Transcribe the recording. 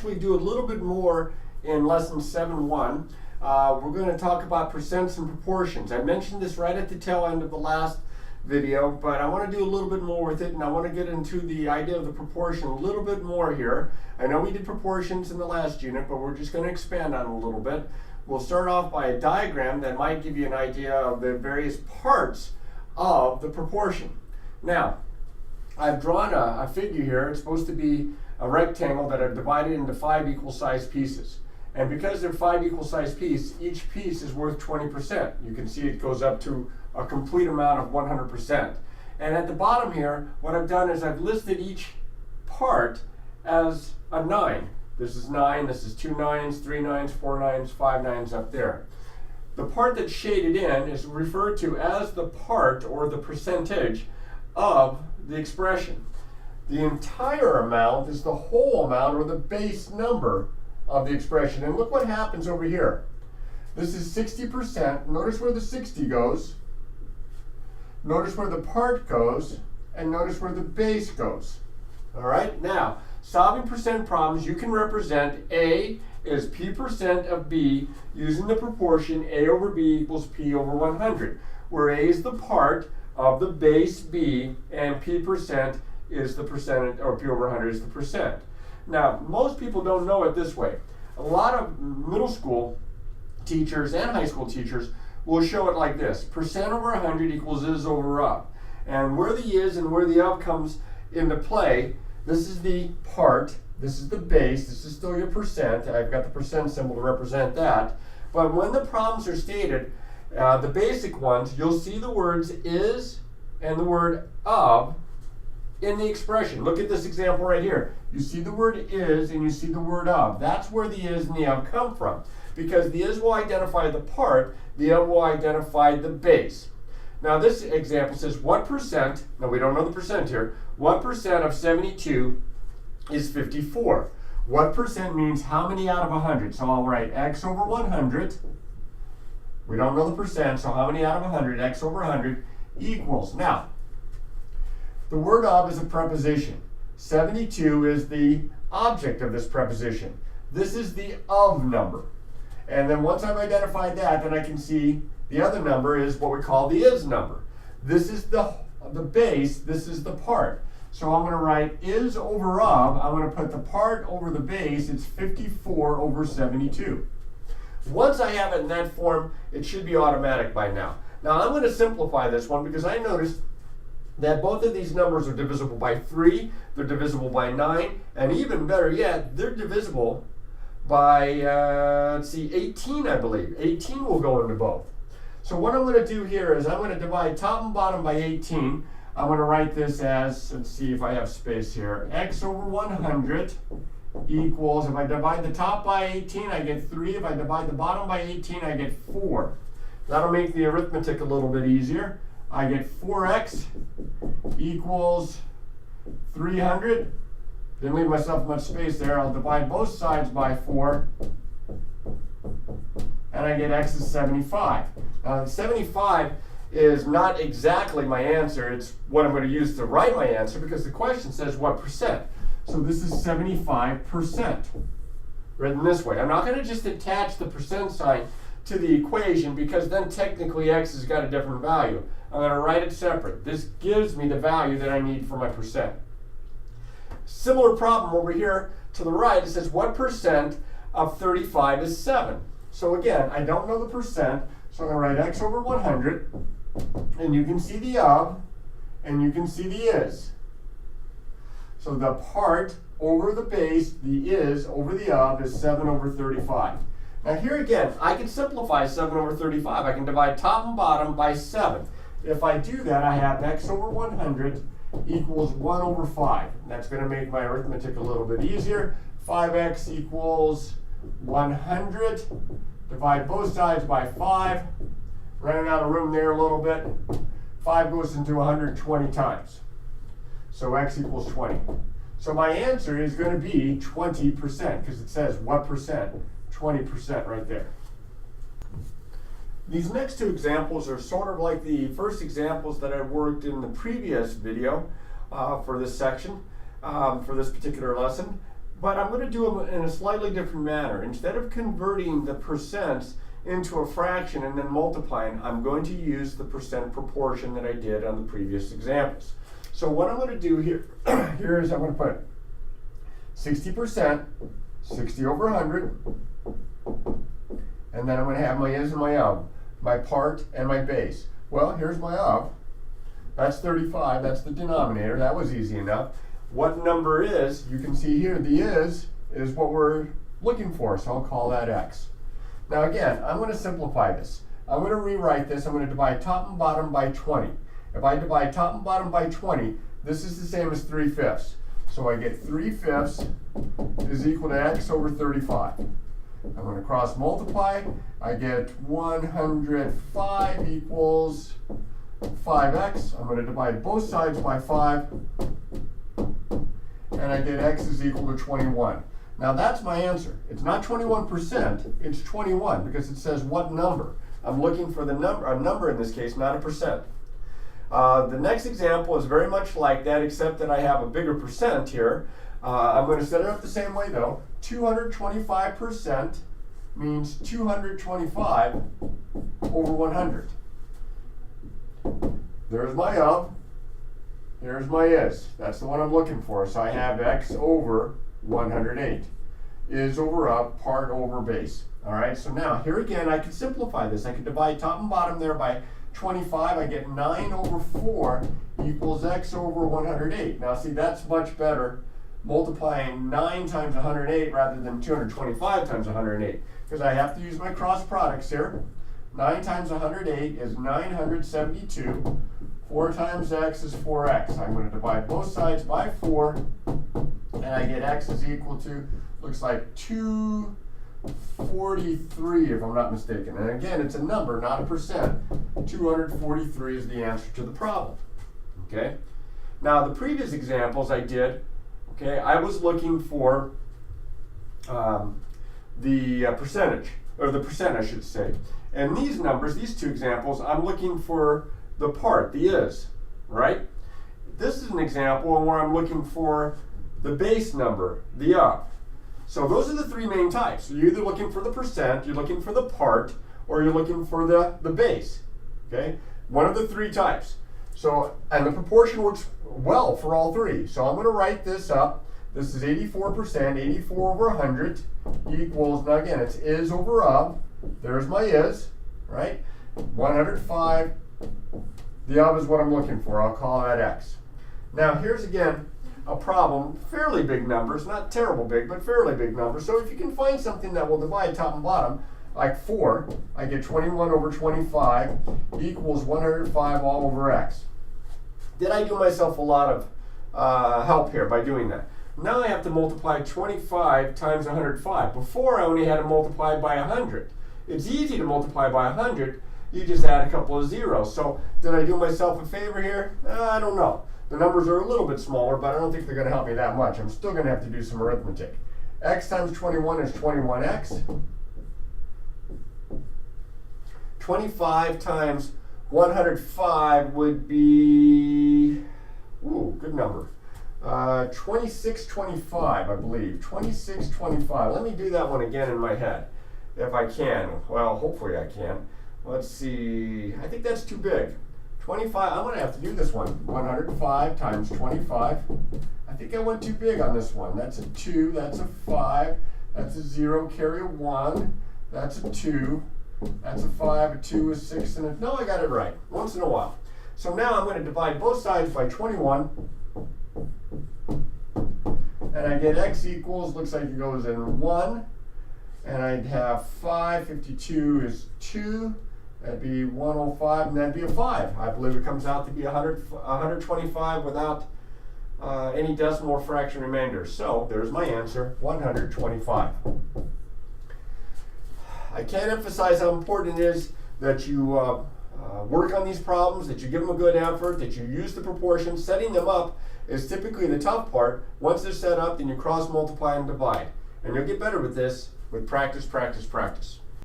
actually do a little bit more in lesson 7.1. We're going to talk about percents and proportions. I mentioned this right at the tail end of the last video, but I want to do a little bit more with it, and I want to get into the idea of the proportion a little bit more here. I know we did proportions in the last unit, but we're just going to expand on it a little bit. We'll start off by a diagram that might give you an idea of the various parts of the proportion. Now, I've drawn a figure here. It's supposed to be a rectangle that I've divided into 5 equal sized pieces. And because they're 5 equal sized pieces, each piece is worth 20%. You can see it goes up to a complete amount of 100%. And at the bottom here, what I've done is I've listed each part as a 9. This is 9, this is 2 9s, 3 9s, 4 9s, 5 9s up there. The part that's shaded in is referred to as the part or the percentage of the expression. The entire amount is the whole amount or the base number of the expression. And look what happens over here. This is 60%. Notice where the 60 goes. Notice where the part goes. And notice where the base goes. All right? Now, solving percent problems, you can represent A is P% of B using the proportion A over B equals P over 100, where A is the part of the base B and P% is the percentage, or P over 100 is the percent. Now, most people don't know it this way. A lot of middle school teachers and high school teachers will show it like this. Percent over 100 equals is over of. And where the is and where the of comes into play, this is the part, this is the base, this is still your percent. I've got the percent symbol to represent that. But when the problems are stated, the basic ones, you'll see the words is and the word of in the expression. Look at this example right here. You see the word is and you see the word of. That's where the is and the of come from. Because the is will identify the part, the of will identify the base. Now this example says what percent, now we don't know the percent here, what percent of 72 is 54? What percent means how many out of 100? So I'll write x over 100. We don't know the percent, so how many out of 100? X over 100 equals. Now, the word of is a preposition. 72 is the object of this preposition. This is the of number. And then once I've identified that, then I can see the other number is what we call the is number. This is the base, this is the part. So I'm going to write is over of, I'm going to put the part over the base, it's 54 over 72. Once I have it in that form, it should be automatic by now. Now I'm going to simplify this one because I noticed that both of these numbers are divisible by 3, they're divisible by 9, and even better yet, they're divisible by, 18, I believe. 18 will go into both. So what I'm going to do here is I'm going to divide top and bottom by 18. I'm going to write this as, let's see if I have space here, x over 100 equals, if I divide the top by 18, I get 3. If I divide the bottom by 18, I get 4. That'll make the arithmetic a little bit easier. I get 4x equals 300. Didn't leave myself much space there. I'll divide both sides by 4. And I get x is 75. Now, 75 is not exactly my answer. It's what I'm going to use to write my answer because the question says what percent. So this is 75%. Written this way. I'm not going to just attach the percent sign to the equation because then technically x has got a different value. I'm going to write it separate. This gives me the value that I need for my percent. Similar problem over here to the right. It says what percent of 35 is 7? So again, I don't know the percent, so I'm going to write x over 100, and you can see the of, and you can see the is. So the part over the base, the is over the of, is 7 over 35. Now here again, I can simplify 7 over 35. I can divide top and bottom by 7. If I do that, I have x over 100 equals 1 over 5. That's going to make my arithmetic a little bit easier. 5x equals 100. Divide both sides by 5. Running out of room there a little bit. 5 goes into 120 times. So x equals 20. So my answer is going to be 20% because it says what percent? 20% right there. These next two examples are sort of like the first examples that I worked in the previous video for this section, for this particular lesson. But I'm going to do them in a slightly different manner. Instead of converting the percents into a fraction and then multiplying, I'm going to use the percent proportion that I did on the previous examples. So what I'm going to do here, here is I'm going to put 60%, 60 over 100, and then I'm going to have my is and my of, my part and my base. Well, here's my of. That's 35, that's the denominator, that was easy enough. What number is, you can see here, the is what we're looking for, so I'll call that x. Now again, I'm going to simplify this. I'm going to rewrite this, I'm going to divide top and bottom by 20. If I divide top and bottom by 20, this is the same as 3/5. So I get 3/5 is equal to x over 35. I'm going to cross multiply. I get 105 equals 5x. I'm going to divide both sides by 5. And I get x is equal to 21. Now that's my answer. It's not 21%, it's 21 because it says what number. I'm looking for the number, a number in this case, not a percent. The next example is very much like that, except that I have a bigger percent here. I'm going to set it up the same way though. 225% means 225 over 100. There's my of. Here's my is. That's the one I'm looking for. So I have x over 108. Is over of, part over base. All right, so now here again, I can simplify this. I can divide top and bottom there by 25. I get 9 over 4 equals x over 108. Now see, that's much better multiplying 9 times 108 rather than 225 times 108, because I have to use my cross products here. 9 times 108 is 972. 4 times x is 4x. I'm going to divide both sides by 4, and I get x is equal to, looks like 243 if I'm not mistaken. And again, it's a number, not a percent. 243 is the answer to the problem. Okay? Now, the previous examples I did, okay, I was looking for the percentage, or the percent I should say. And these numbers, these two examples, I'm looking for the part, the is, right? This is an example where I'm looking for the base number, the of. So those are the three main types. So you're either looking for the percent, you're looking for the part, or you're looking for the base, okay? One of the three types. So, and the proportion works well for all three. So I'm going to write this up. This is 84%, 84 over 100 equals, now again, it's is over of. There's my is, right? 105. The of is what I'm looking for. I'll call that x. Now here's again a problem, fairly big numbers, not terrible big, but fairly big numbers. So if you can find something that will divide top and bottom, like 4, I get 21 over 25 equals 105 all over x. Did I do myself a lot of help here by doing that? Now I have to multiply 25 times 105. Before I only had to multiply by 100. It's easy to multiply by 100. You just add a couple of zeros. So did I do myself a favor here? I don't know. The numbers are a little bit smaller, but I don't think they're going to help me that much. I'm still going to have to do some arithmetic. X times 21 is 21x. 25 times 105 would be, ooh, good number. 2625, I believe. 2625. Let me do that one again in my head, if I can. Well, hopefully I can. Let's see. I think that's too big. 25. I'm going to have to do this one. 105 times 25. I think I went too big on this one. That's a 2. That's a 5. That's a 0. Carry a 1. That's a 2. That's a 5. A 2 is 6. And no, I got it right. Once in a while. So now I'm going to divide both sides by 21. And I get x equals, looks like it goes in 1. And I'd have 5. 52 is 2. That'd be 105, and that'd be a 5. I believe it comes out to be 125 without any decimal or fraction remainders. So there's my answer, 125. I can't emphasize how important it is that you work on these problems, that you give them a good effort, that you use the proportions. Setting them up is typically the tough part. Once they're set up, then you cross multiply and divide. And you'll get better with this with practice, practice, practice.